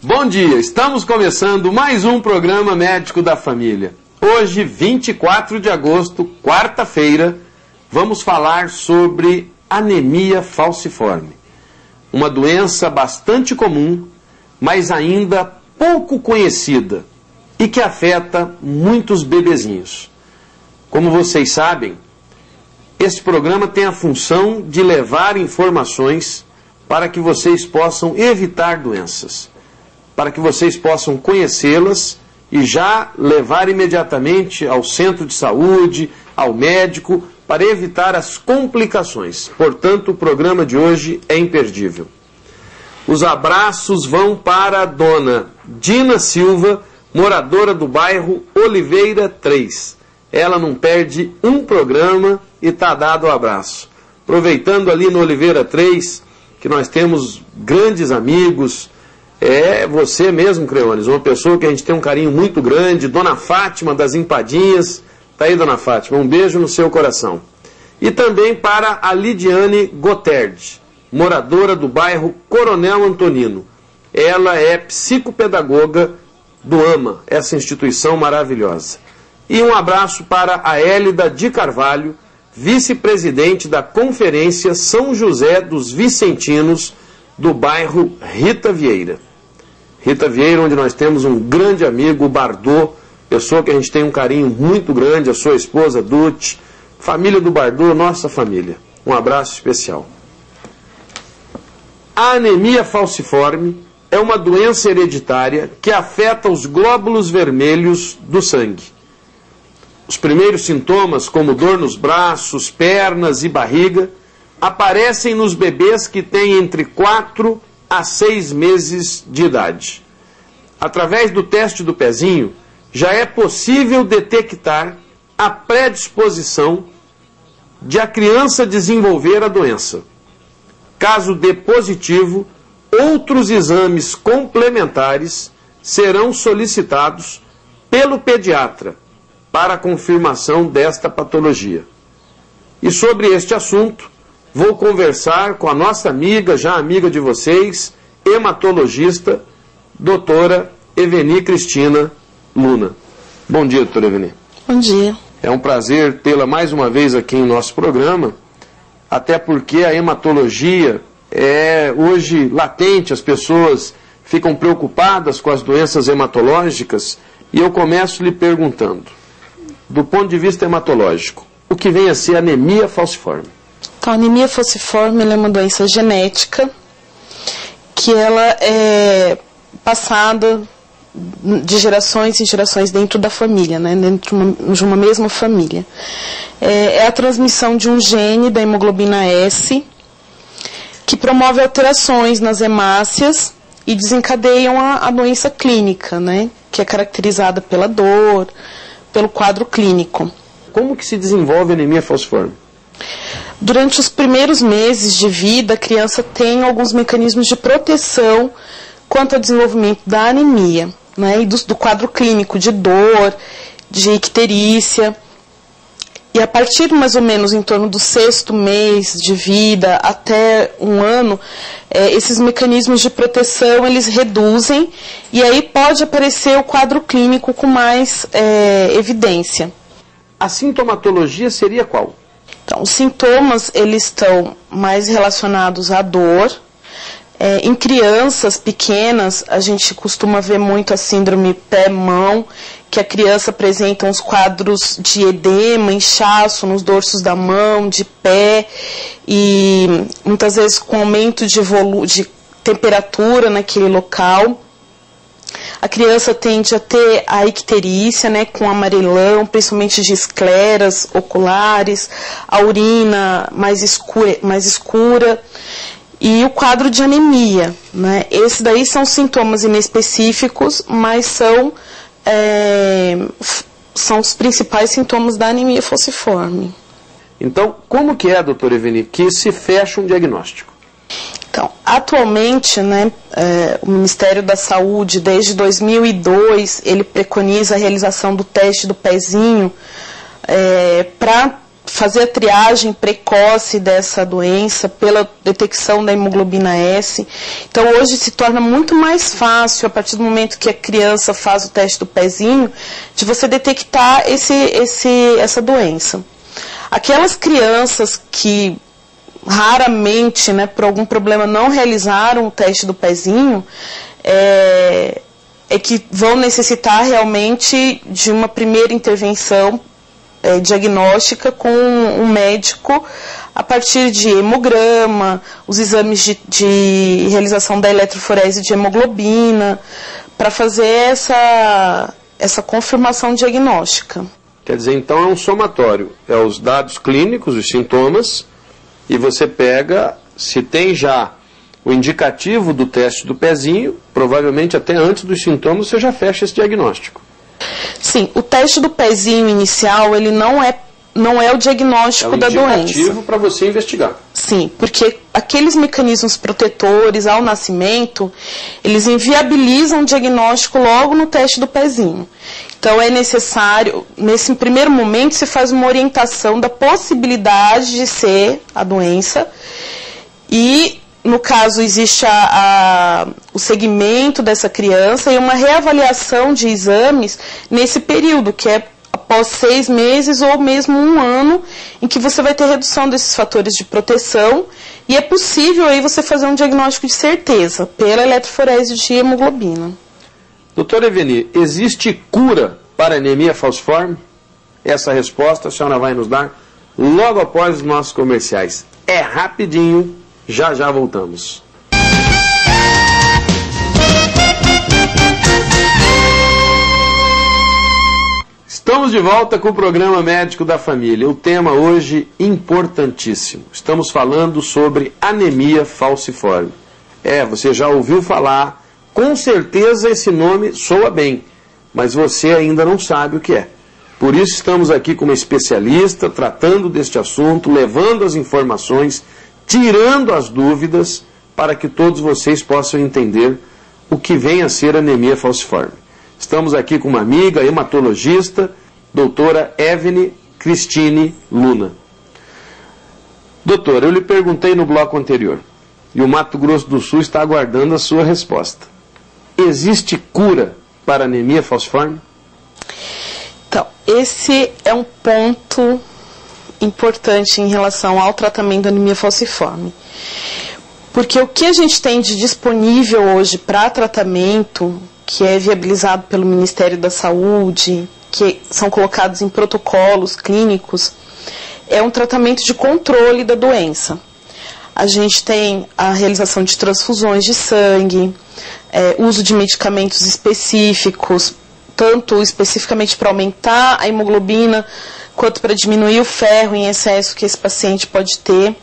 Bom dia, estamos começando mais um programa Médico da Família. Hoje, 24 de agosto, quarta-feira, vamos falar sobre anemia falciforme. Uma doença bastante comum, mas ainda pouco conhecida e que afeta muitos bebezinhos. Como vocês sabem, esse programa tem a função de levar informações para que vocês possam evitar doenças, para que vocês possam conhecê-las e já levar imediatamente ao centro de saúde, ao médico, para evitar as complicações. Portanto, o programa de hoje é imperdível. Os abraços vão para a dona Dina Silva, moradora do bairro Oliveira 3. Ela não perde um programa e está dado o abraço. Aproveitando ali no Oliveira 3, que nós temos grandes amigos, é você mesmo, Creones, uma pessoa que a gente tem um carinho muito grande, Dona Fátima das Empadinhas. Tá aí, Dona Fátima, um beijo no seu coração. E também para a Lidiane Gotterdi, moradora do bairro Coronel Antonino. Ela é psicopedagoga do AMA, essa instituição maravilhosa. E um abraço para a Hélida de Carvalho, vice-presidente da Conferência São José dos Vicentinos, do bairro Rita Vieira. Rita Vieira, onde nós temos um grande amigo, o Bardô, pessoa que a gente tem um carinho muito grande, a sua esposa, Dute, família do Bardô, nossa família. Um abraço especial. A anemia falciforme é uma doença hereditária que afeta os glóbulos vermelhos do sangue. Os primeiros sintomas, como dor nos braços, pernas e barriga, aparecem nos bebês que têm entre 4 a 6 meses de idade. Através do teste do pezinho, já é possível detectar a predisposição de a criança desenvolver a doença. Caso dê positivo, outros exames complementares serão solicitados pelo pediatra para a confirmação desta patologia. E sobre este assunto, vou conversar com a nossa amiga, já amiga de vocês, hematologista, doutora Eveni Cristina Luna. Bom dia, doutora Eveni. Bom dia. É um prazer tê-la mais uma vez aqui em nosso programa, até porque a hematologia é hoje latente, as pessoas ficam preocupadas com as doenças hematológicas, e eu começo lhe perguntando, do ponto de vista hematológico, o que vem a ser anemia falciforme? Então, a anemia falciforme é uma doença genética que ela é passada de gerações em gerações dentro da família, né? Dentro de uma mesma família. É a transmissão de um gene da hemoglobina S que promove alterações nas hemácias e desencadeiam a doença clínica, né? Que é caracterizada pela dor, pelo quadro clínico. Como que se desenvolve a anemia falciforme? Durante os primeiros meses de vida, a criança tem alguns mecanismos de proteção quanto ao desenvolvimento da anemia, né, e do quadro clínico de dor, de icterícia. E a partir mais ou menos em torno do 6º mês de vida até 1 ano, esses mecanismos de proteção eles reduzem e aí pode aparecer o quadro clínico com mais evidência. A sintomatologia seria qual? Então, os sintomas, eles estão mais relacionados à dor. Em crianças pequenas, a gente costuma ver muito a síndrome pé-mão, que a criança apresenta uns quadros de edema, inchaço nos dorsos da mão, de pé, e muitas vezes com aumento de temperatura naquele local. A criança tende a ter a icterícia, né, com amarelão, principalmente de escleras oculares, a urina mais escura e o quadro de anemia, né? Esses daí são sintomas inespecíficos, mas são os principais sintomas da anemia falciforme. Então, como que é, doutora Eveni, que se fecha um diagnóstico? Então, atualmente, né, o Ministério da Saúde, desde 2002, ele preconiza a realização do teste do pezinho para fazer a triagem precoce dessa doença pela detecção da hemoglobina S. Então, hoje se torna muito mais fácil, a partir do momento que a criança faz o teste do pezinho, de você detectar essa doença. Aquelas crianças que raramente, né, por algum problema, não realizaram o teste do pezinho, é que vão necessitar realmente de uma primeira intervenção diagnóstica com um médico a partir de hemograma, os exames de realização da eletroforese de hemoglobina, para fazer essa confirmação diagnóstica. Quer dizer, então é um somatório, é os dados clínicos, os sintomas, e você pega, se tem já o indicativo do teste do pezinho, provavelmente até antes dos sintomas você já fecha esse diagnóstico. Sim, o teste do pezinho inicial, ele não é o diagnóstico da doença. É um indicativo para você investigar. Sim, porque aqueles mecanismos protetores ao nascimento, eles inviabilizam o diagnóstico logo no teste do pezinho. Então é necessário, nesse primeiro momento, se faz uma orientação da possibilidade de ser a doença e, no caso, existe o segmento dessa criança e uma reavaliação de exames nesse período, que é após 6 meses ou mesmo 1 ano, em que você vai ter redução desses fatores de proteção e é possível aí você fazer um diagnóstico de certeza pela eletroforese de hemoglobina. Doutora Eveni, existe cura para anemia falciforme? Essa resposta a senhora vai nos dar logo após os nossos comerciais. É rapidinho, já voltamos. Estamos de volta com o programa Médico da Família. O tema hoje importantíssimo. Estamos falando sobre anemia falciforme. Você já ouviu falar, com certeza esse nome soa bem, mas você ainda não sabe o que é. Por isso estamos aqui com uma especialista, tratando deste assunto, levando as informações, tirando as dúvidas, para que todos vocês possam entender o que vem a ser anemia falciforme. Estamos aqui com uma amiga, hematologista, doutora Eveni Cristine Luna. Doutora, eu lhe perguntei no bloco anterior, e o Mato Grosso do Sul está aguardando a sua resposta. Existe cura para anemia falciforme? Então, esse é um ponto importante em relação ao tratamento da anemia falciforme. Porque o que a gente tem de disponível hoje para tratamento, que é viabilizado pelo Ministério da Saúde, que são colocados em protocolos clínicos, é um tratamento de controle da doença. A gente tem a realização de transfusões de sangue, uso de medicamentos específicos, tanto especificamente para aumentar a hemoglobina, quanto para diminuir o ferro em excesso que esse paciente pode ter.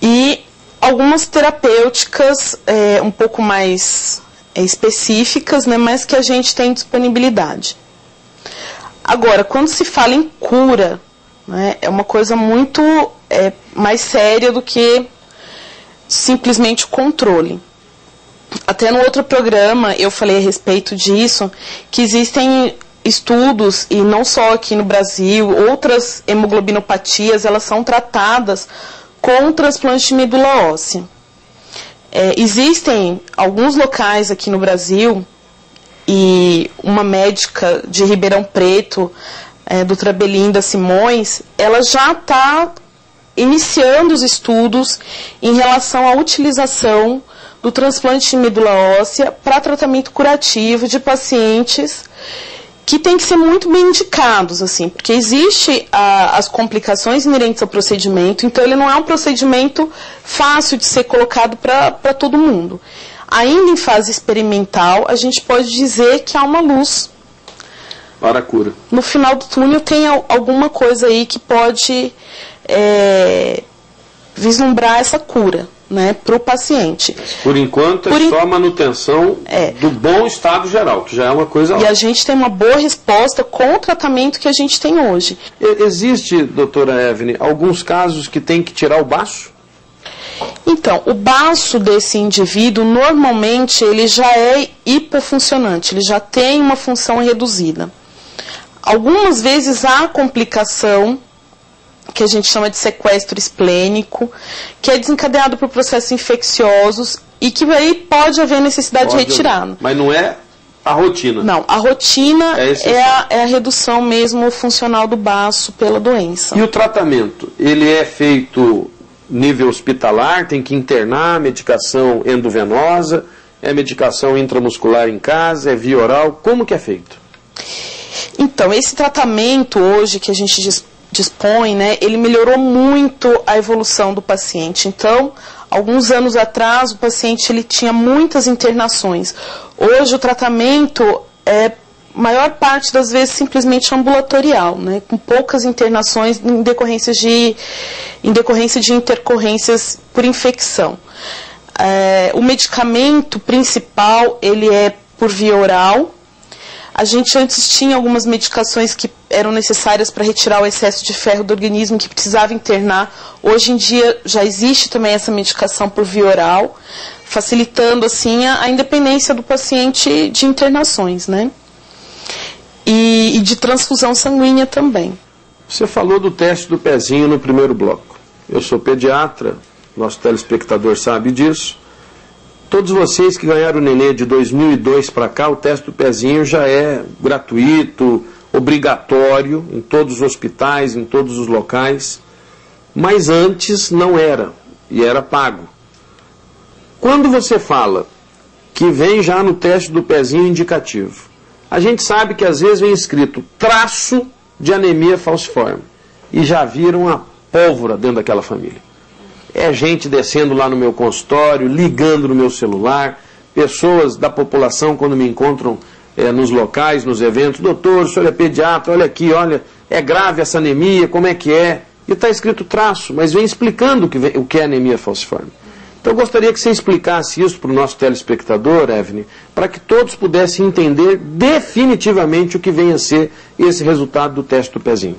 E algumas terapêuticas um pouco mais específicas, né, mas que a gente tem disponibilidade. Agora, quando se fala em cura, né, é uma coisa muito mais séria do que simplesmente o controle. Até no outro programa eu falei a respeito disso, que existem estudos, e não só aqui no Brasil, outras hemoglobinopatias, elas são tratadas com transplante de medula óssea. Existem alguns locais aqui no Brasil, e uma médica de Ribeirão Preto, doutora Belinda Simões, ela já está iniciando os estudos em relação à utilização do transplante de medula óssea para tratamento curativo de pacientes que tem que ser muito bem indicados, assim, porque existe as complicações inerentes ao procedimento, então ele não é um procedimento fácil de ser colocado para todo mundo. Ainda em fase experimental, a gente pode dizer que há uma luz. Para a cura. No final do túnel tem alguma coisa aí que pode vislumbrar essa cura, né, para o paciente. Por enquanto é só a manutenção do bom estado geral, que já é uma coisa... E a gente tem uma boa resposta com o tratamento que a gente tem hoje. Existe, doutora Eveni, alguns casos que tem que tirar o baço? Então, o baço desse indivíduo, normalmente, ele já é hipofuncionante, ele já tem uma função reduzida. Algumas vezes há complicação, que a gente chama de sequestro esplênico, que é desencadeado por processos infecciosos e que aí pode haver necessidade de retirada. Mas não é a rotina? Não, a rotina é a redução mesmo funcional do baço pela doença. E o tratamento? Ele é feito nível hospitalar, tem que internar, medicação endovenosa, é medicação intramuscular em casa, é via oral, como que é feito? Então, esse tratamento hoje que a gente dispõe, né, ele melhorou muito a evolução do paciente. Então, alguns anos atrás, o paciente ele tinha muitas internações. Hoje, o tratamento é, maior parte das vezes, simplesmente ambulatorial, né, com poucas internações em decorrência de intercorrências por infecção. O medicamento principal, ele é por via oral. A gente antes tinha algumas medicações que eram necessárias para retirar o excesso de ferro do organismo, que precisava internar. Hoje em dia já existe também essa medicação por via oral, facilitando assim a independência do paciente de internações, né? E de transfusão sanguínea também. Você falou do teste do pezinho no primeiro bloco. Eu sou pediatra, nosso telespectador sabe disso. Todos vocês que ganharam o nenê de 2002 para cá, o teste do pezinho já é gratuito, obrigatório em todos os hospitais, em todos os locais. Mas antes não era, e era pago. Quando você fala que vem já no teste do pezinho indicativo, a gente sabe que às vezes vem escrito traço de anemia falciforme, e já viram a pólvora dentro daquela família. É gente descendo lá no meu consultório, ligando no meu celular, pessoas da população quando me encontram nos locais, nos eventos, doutor, o senhor é pediatra, olha aqui, olha, é grave essa anemia, como é que é? E está escrito traço, mas vem explicando o que é anemia falciforme. Então eu gostaria que você explicasse isso para o nosso telespectador, Evne, para que todos pudessem entender definitivamente o que vem a ser esse resultado do teste do pezinho.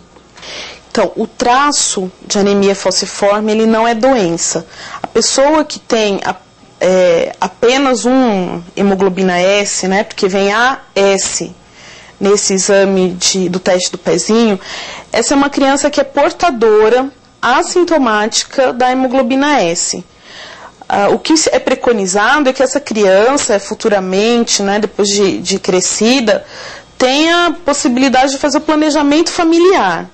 Então, o traço de anemia falciforme, ele não é doença. A pessoa que tem apenas um hemoglobina S, né, porque vem AS nesse exame do teste do pezinho, essa é uma criança que é portadora assintomática da hemoglobina S. O que é preconizado é que essa criança, futuramente, né, depois de crescida, tenha a possibilidade de fazer o planejamento familiar.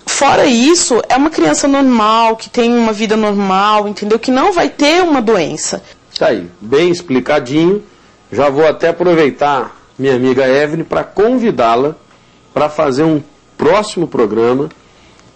Fora isso, é uma criança normal, que tem uma vida normal, entendeu? Que não vai ter uma doença. Tá aí, bem explicadinho. Já vou até aproveitar minha amiga Evne para convidá-la para fazer um próximo programa,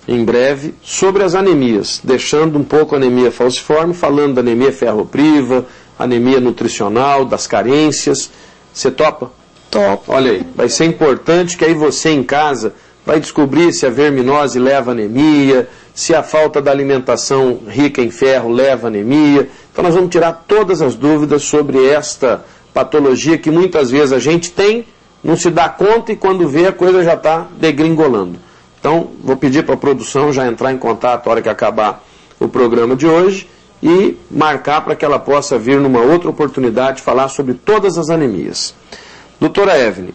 em breve, sobre as anemias, deixando um pouco a anemia falciforme, falando da anemia ferropriva, anemia nutricional, das carências. Você topa? Topo. Olha aí, vai ser importante que aí você em casa vai descobrir se a verminose leva anemia, se a falta da alimentação rica em ferro leva anemia. Então nós vamos tirar todas as dúvidas sobre esta patologia que muitas vezes a gente tem, não se dá conta e quando vê a coisa já está degringolando. Então vou pedir para a produção já entrar em contato na hora que acabar o programa de hoje e marcar para que ela possa vir numa outra oportunidade falar sobre todas as anemias. Doutora Evne,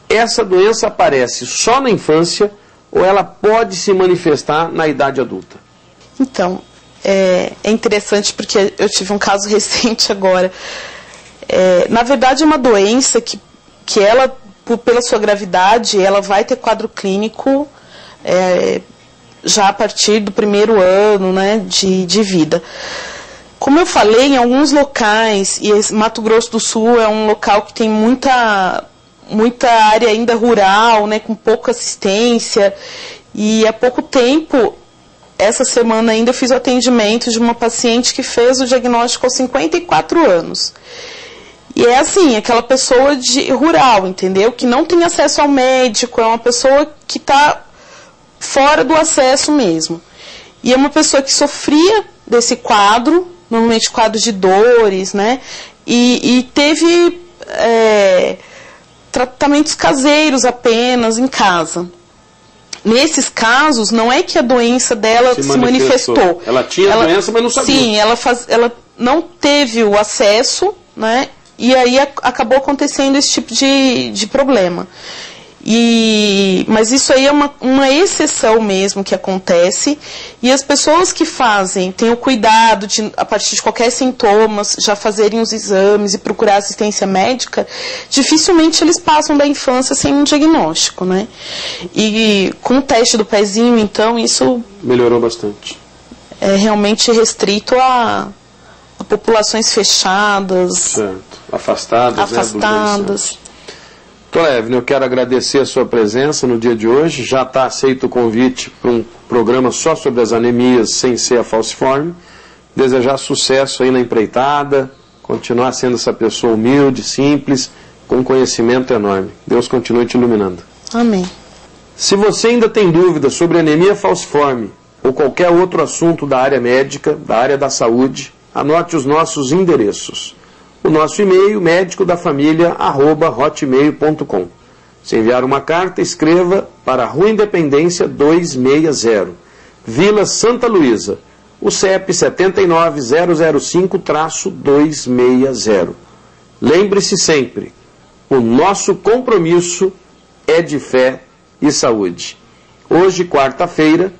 essa doença aparece só na infância ou ela pode se manifestar na idade adulta? Então, é interessante porque eu tive um caso recente agora. Na verdade, é uma doença que ela, pela sua gravidade, ela vai ter quadro clínico já a partir do primeiro ano, né, de vida. Como eu falei, em alguns locais, e Mato Grosso do Sul é um local que tem muita área ainda rural, né, com pouca assistência, e há pouco tempo, essa semana ainda eu fiz o atendimento de uma paciente que fez o diagnóstico aos 54 anos. E é assim, aquela pessoa rural, entendeu? Que não tem acesso ao médico, é uma pessoa que está fora do acesso mesmo. E é uma pessoa que sofria desse quadro, normalmente quadro de dores, né? E teve tratamentos caseiros apenas em casa. Nesses casos, não é que a doença dela se manifestou. Ela tinha a doença, mas não sabia. Sim, ela não teve o acesso, né? E aí acabou acontecendo esse tipo de problema. Mas isso aí é uma exceção mesmo que acontece, e as pessoas que fazem, têm o cuidado de, a partir de qualquer sintoma, já fazerem os exames e procurar assistência médica, dificilmente eles passam da infância sem um diagnóstico, né? E com o teste do pezinho, então, isso melhorou bastante. É realmente restrito a populações fechadas, certo. Afastadas. Doutora Evelyn, eu quero agradecer a sua presença no dia de hoje. Já está aceito o convite para um programa só sobre as anemias sem ser a falciforme. Desejar sucesso aí na empreitada, continuar sendo essa pessoa humilde, simples, com conhecimento enorme. Deus continue te iluminando. Amém. Se você ainda tem dúvidas sobre anemia falciforme ou qualquer outro assunto da área médica, da área da saúde, anote os nossos endereços. O nosso e-mail, medicodafamilia@hotmail.com. Se enviar uma carta, escreva para Rua Independência 260, Vila Santa Luísa, o CEP 79005-260. Lembre-se sempre, o nosso compromisso é de fé e saúde. Hoje, quarta-feira,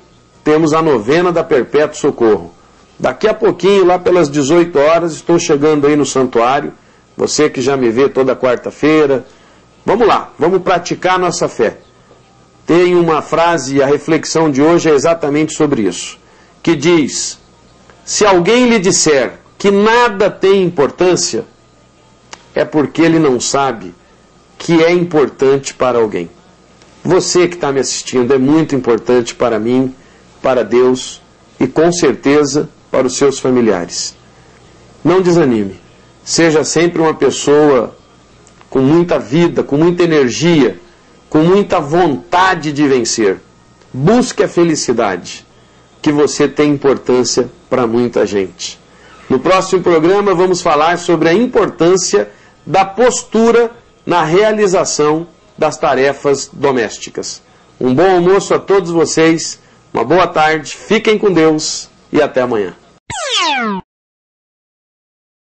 temos a novena da Perpétuo Socorro. Daqui a pouquinho, lá pelas 18 horas, estou chegando aí no santuário. Você que já me vê toda quarta-feira. Vamos lá, vamos praticar nossa fé. Tem uma frase, a reflexão de hoje é exatamente sobre isso, que diz: se alguém lhe disser que nada tem importância, é porque ele não sabe que é importante para alguém. Você que está me assistindo é muito importante para mim, para Deus e com certeza para os seus familiares. Não desanime. Seja sempre uma pessoa com muita vida, com muita energia, com muita vontade de vencer. Busque a felicidade, que você tem importância para muita gente. No próximo programa vamos falar sobre a importância da postura na realização das tarefas domésticas. Um bom almoço a todos vocês, uma boa tarde, fiquem com Deus e até amanhã.